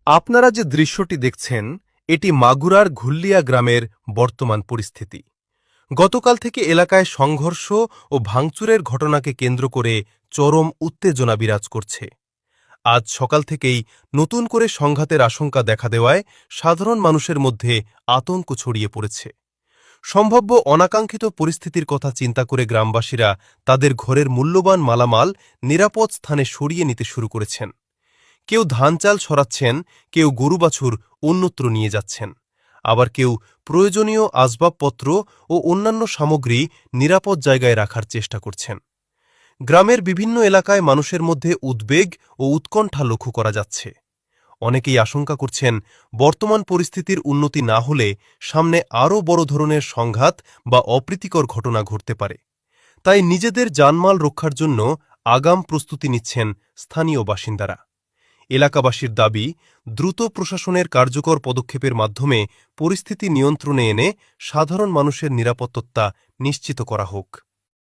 আপনারা যে দৃশ্যটি দেখছেন এটি মাগুরার ঘুল্লিয়া গ্রামের বর্তমান পরিস্থিতি। গতকাল থেকে এলাকায় সংঘর্ষ ও ভাঙচুরের ঘটনাকে কেন্দ্র করে চরম উত্তেজনা বিরাজ করছে। আজ সকাল থেকেই নতুন করে সংঘাতের আশঙ্কা দেখা দেওয়ায় সাধারণ মানুষের মধ্যে আতঙ্ক ছড়িয়ে পড়েছে। সম্ভাব্য অনাকাঙ্ক্ষিত পরিস্থিতির কথা চিন্তা করে গ্রামবাসীরা তাদের ঘরের মূল্যবান মালামাল নিরাপদ স্থানে সরিয়ে নিতে শুরু করেছেন। কেউ ধান চাল সরাচ্ছেন, কেউ গরু বাছুর অন্যত্র নিয়ে যাচ্ছেন, আবার কেউ প্রয়োজনীয় আসবাবপত্র ও অন্যান্য সামগ্রী নিরাপদ জায়গায় রাখার চেষ্টা করছেন। গ্রামের বিভিন্ন এলাকায় মানুষের মধ্যে উদ্বেগ ও উৎকণ্ঠা লক্ষ্য করা যাচ্ছে। অনেকেই আশঙ্কা করছেন বর্তমান পরিস্থিতির উন্নতি না হলে সামনে আরও বড় ধরনের সংঘাত বা অপ্রীতিকর ঘটনা ঘটতে পারে। তাই নিজেদের জানমাল রক্ষার জন্য আগাম প্রস্তুতি নিচ্ছেন স্থানীয় বাসিন্দারা। এলাকাবাসীর দাবি, দ্রুত প্রশাসনের কার্যকর পদক্ষেপের মাধ্যমে পরিস্থিতি নিয়ন্ত্রণে এনে সাধারণ মানুষের নিরাপত্তা নিশ্চিত করা হোক।